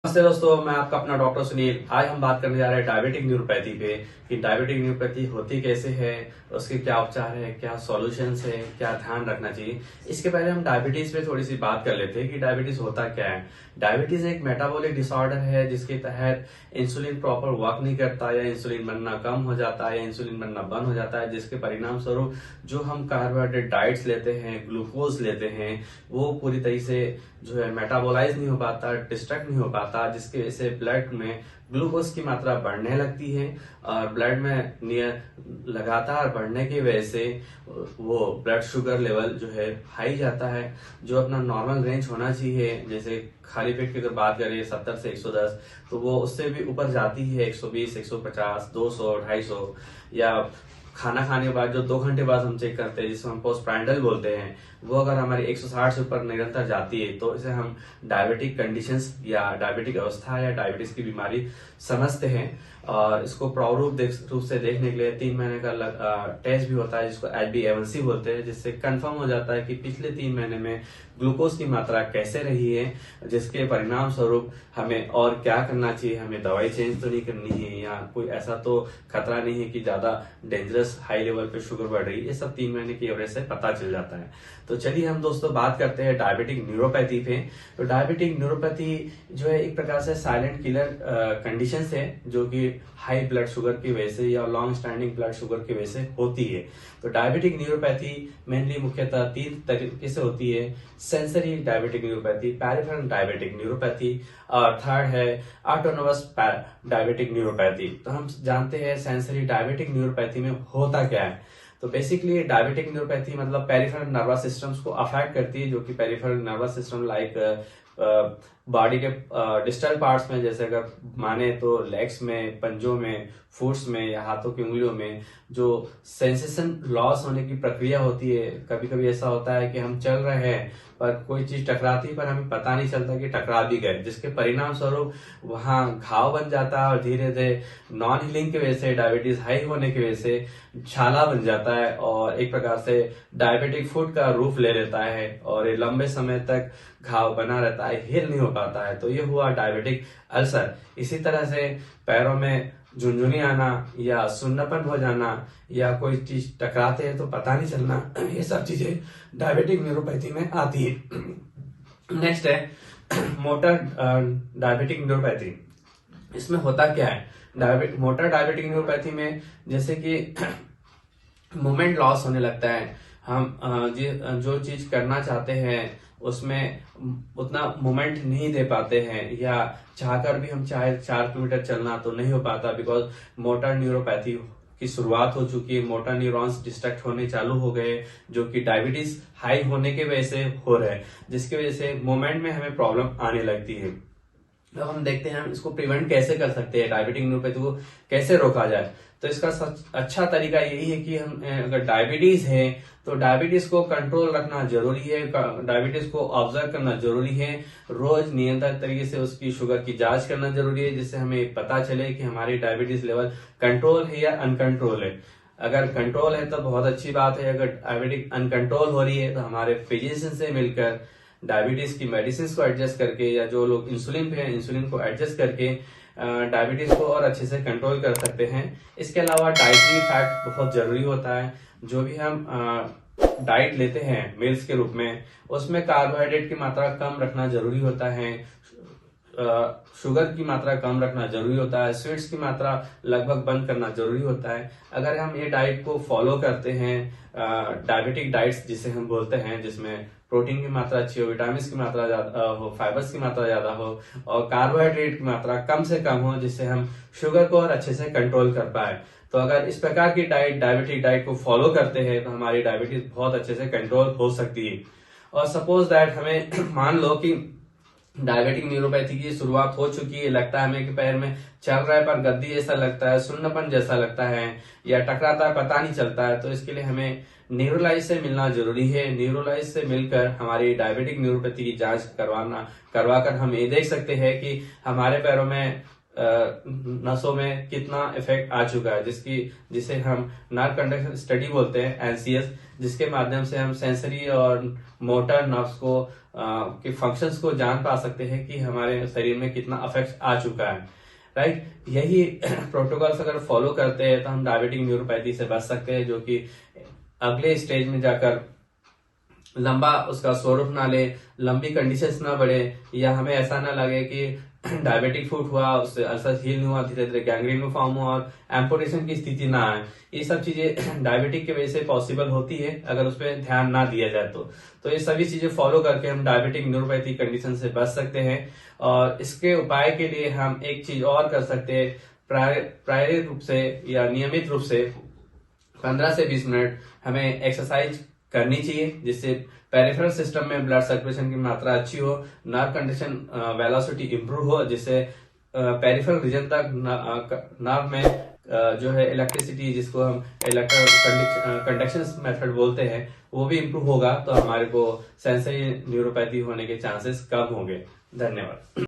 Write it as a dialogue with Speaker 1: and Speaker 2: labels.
Speaker 1: नमस्ते दोस्तों, मैं आपका अपना डॉक्टर सुनील। आज हम बात करने जा रहे हैं डायबिटिक न्यूरोपैथी पे कि डायबिटिक न्यूरोपैथी होती कैसे है, उसके क्या उपचार है, क्या सॉल्यूशंस है, क्या ध्यान रखना चाहिए। इसके पहले हम डायबिटीज पे थोड़ी सी बात कर लेते हैं कि डायबिटीज होता क्या है। डायबिटीज एक मेटाबॉलिक डिसऑर्डर है जिसके तहत इंसुलिन प्रॉपर वर्क नहीं करता या इंसुलिन बनना कम हो जाता है या इंसुलिन बनना बंद हो जाता है, जिसके परिणाम स्वरूप जो हम कार्बोहाइड्रेट डाइट्स लेते हैं, ग्लूकोज लेते हैं, वो पूरी तरीके से जो है मेटाबोलाइज नहीं हो पाता, डिस्ट्रक्ट नहीं हो पाता, जिसकी वजह से ब्लड में ग्लूकोज की मात्रा बढ़ने लगती है और ब्लड में लगातार बढ़ने की वजह से वो ब्लड शुगर लेवल जो है हाई जाता है। जो अपना नॉर्मल रेंज होना चाहिए, जैसे खाली पेट की अगर बात करें 70 से 110, तो वो उससे भी ऊपर जाती है 120, 150, 200, 250, या खाना खाने के बाद जो 2 घंटे बाद हम चेक करते हैं जिसको हम पोस्टप्रांडल बोलते हैं, वो अगर हमारी 160 से ऊपर निरंतर जाती है तो इसे हम डायबिटिक कंडीशंस या डायबिटिक अवस्था या डायबिटीज की बीमारी समझते हैं। और इसको प्रारूप रूप से देखने के लिए 3 महीने का टेस्ट भी होता है जिसको HbA1c बोलते हैं, जिससे कंफर्म हो जाता है कि पिछले 3 महीने में ग्लूकोज की मात्रा कैसे रही है, जिसके परिणाम स्वरूप हमें और क्या करना चाहिए। हमें दवाई चेंज तो नहीं करनी है या कोई ऐसा तो खतरा नहीं है कि ज्यादा डेंजरस हाई लेवल पे शुगर बढ़ रही है। ये सब 3 महीने की एवरेज से पता चल जाता है। तो चलिए हम दोस्तों बात करते हैं डायबिटिक न्यूरोपैथी पे। तो डायबिटिक न्यूरोपैथी जो है एक प्रकार से साइलेंट किलर कंडीशन है जो कि हाई ब्लड शुगर की वजह से या लॉन्ग स्टैंडिंग ब्लड शुगर की वजह से होती है। तो डायबिटिक न्यूरोपैथी मेनली मुख्यतः 3 तरीके से होती है: sensory diabetic neuropathy, peripheral diabetic neuropathy और थर्ड है ऑटोनोमस डायबिटिक न्यूरोपैथी। तो हम जानते हैं सेंसरी डायबिटिक न्यूरोपैथी में होता क्या है। तो बेसिकली डायबिटिक न्यूरोपैथी मतलब पेरिफेरल नर्वस सिस्टम्स को अफेक्ट करती है, जो कि peripheral nervous system like body के डिस्टल पार्ट्स में, जैसे अगर माने तो लेग्स में, पंजों में, फुट्स में या हाथों की उंगलियों में जो सेंसेशन लॉस होने की प्रक्रिया होती है। कभी कभी ऐसा होता है कि हम चल रहे हैं पर कोई चीज टकराती है पर हमें पता नहीं चलता कि टकरा भी गए, जिसके परिणाम स्वरूप वहां घाव बन जाता है और धीरे धीरे नॉन हीलिंग की वजह से, डायबिटीज हाई होने की वजह से छाला बन जाता है और एक प्रकार से डायबिटिक फुट का रूप ले लेता है और ये लंबे समय तक घाव बना रहता है, हील नहीं हो पाता है। तो ये हुआ डायबिटिक अल्सर। इसी तरह से पैरों में झुनझुनी आना या सुन्नापन हो जाना या कोई चीज टकराते हैं तो पता नहीं चलना, ये सब चीजें डायबिटिक न्यूरोपैथी में आती है। नेक्स्ट है मोटर डायबिटिक न्यूरोपैथी। इसमें होता क्या है? मोटर डायबिटिक न्यूरोपैथी में जैसे कि मोमेंट लॉस होने लगता है। हम जो चीज करना चाहते हैं उसमें उतना मोमेंट नहीं दे पाते हैं, या चाहकर भी हम चाहे 4 किलोमीटर चलना तो नहीं हो पाता, बिकॉज मोटर न्यूरोपैथी की शुरुआत हो चुकी है। मोटर न्यूरॉन्स डिस्ट्रक्ट होने चालू हो गए जो कि डायबिटीज हाई होने की वजह से हो रहे हैं, जिसकी वजह से मोमेंट में हमें प्रॉब्लम आने लगती है। अब हम देखते हैं हम इसको प्रिवेंट कैसे कर सकते हैं, डायबिटिक न्यूरोपैथी को कैसे रोका जाए। तो इसका अच्छा तरीका यही है कि हम अगर डायबिटीज है तो डायबिटीज को कंट्रोल रखना जरूरी है, डायबिटीज को ऑब्जर्व करना जरूरी है। रोज नियंत्रित तरीके से उसकी शुगर की जांच करना जरूरी है, जिससे हमें पता चले कि हमारी डायबिटीज लेवल कंट्रोल है या अनकंट्रोल है। अगर कंट्रोल है तो बहुत अच्छी बात है, अगर डायबिटिक अनकंट्रोल हो रही है तो हमारे फिजिशियन से मिलकर डायबिटीज की मेडिसिन को एडजस्ट करके, या जो लोग इंसुलिन पे हैं इंसुलिन को एडजस्ट करके डायबिटीज को और अच्छे से कंट्रोल कर सकते हैं। इसके अलावा डाइटरी फैक्ट बहुत जरूरी होता है। जो भी हम डाइट लेते हैं मील्स के रूप में, उसमें कार्बोहाइड्रेट की मात्रा कम रखना जरूरी होता है, शुगर की मात्रा कम रखना जरूरी होता है, स्वीट्स की मात्रा लगभग बंद करना जरूरी होता है। अगर हम ये डाइट को फॉलो करते हैं, डायबिटिक डाइट्स जिसे हम बोलते हैं, जिसमें प्रोटीन की मात्रा अच्छी हो, विटामिन की मात्रा ज्यादा हो, फाइबर्स की मात्रा ज्यादा हो और कार्बोहाइड्रेट की मात्रा कम से कम हो, जिससे हम शुगर को और अच्छे से कंट्रोल कर पाए। तो अगर इस प्रकार की डायबिटिक डाइट को फॉलो करते हैं तो हमारी डायबिटीज बहुत अच्छे से कंट्रोल हो सकती है। और सपोज दैट हमें मान लो कि डायबिटिक न्यूरोपैथी की शुरुआत हो चुकी है, लगता है हमें कि पैर में चल रहा है पर गद्दी जैसा लगता है, सुन्नपन जैसा लगता है या टकराता है, पता नहीं चलता है, तो इसके लिए हमें न्यूरोलॉजिस्ट से मिलना जरूरी है। न्यूरोलॉजिस्ट से मिलकर हमारी डायबिटिक न्यूरोपैथी की जांच करवाकर हम ये देख सकते हैं कि हमारे पैरों में नसों में कितना इफेक्ट आ चुका है, जिसे हम नर्व कंडक्शन स्टडी बोलते हैं, एनसीएस, जिसके माध्यम से हम सेंसरी और मोटर नर्व्स को के फंक्शंस को जान पा सकते हैं कि हमारे शरीर में कितना इफेक्ट आ चुका है। राइट, यही प्रोटोकॉल्स अगर फॉलो करते हैं तो हम डायबिटिक न्यूरोपैथी से बच सकते हैं, जो कि अगले स्टेज में जाकर लंबा उसका स्वरूप ना ले, लंबी कंडीशंस ना बढ़े, या हमें ऐसा ना लगे कि डायबिटिक फुट हुआ, उससे अल्सर हील नहीं हुआ, धीरे धीरे गैंग्रीन में फॉर्म हुआ और एम्पुटेशन की स्थिति ना आए। ये सब चीजें डायबिटिक की वजह से पॉसिबल होती है अगर उस पर ध्यान ना दिया जाए तो ये सभी चीजें फॉलो करके हम डायबिटिक न्यूरोपैथी कंडीशन से बच सकते हैं। और इसके उपाय के लिए हम एक चीज और कर सकते हैं, प्रायोगिक रूप से या नियमित रूप से 15 से 20 मिनट हमें एक्सरसाइज करनी चाहिए, जिससे पेरिफेरल सिस्टम में ब्लड सर्कुलेशन की मात्रा अच्छी हो, नर्व कंडक्शन वेलोसिटी इंप्रूव हो, जिससे पेरिफेरल रीजन तक नर्व में जो है इलेक्ट्रिसिटी, जिसको हम इलेक्ट्रो कंडक्शन मेथड बोलते हैं, वो भी इंप्रूव होगा, तो हमारे को सेंसरी न्यूरोपैथी होने के चांसेस कम होंगे। धन्यवाद।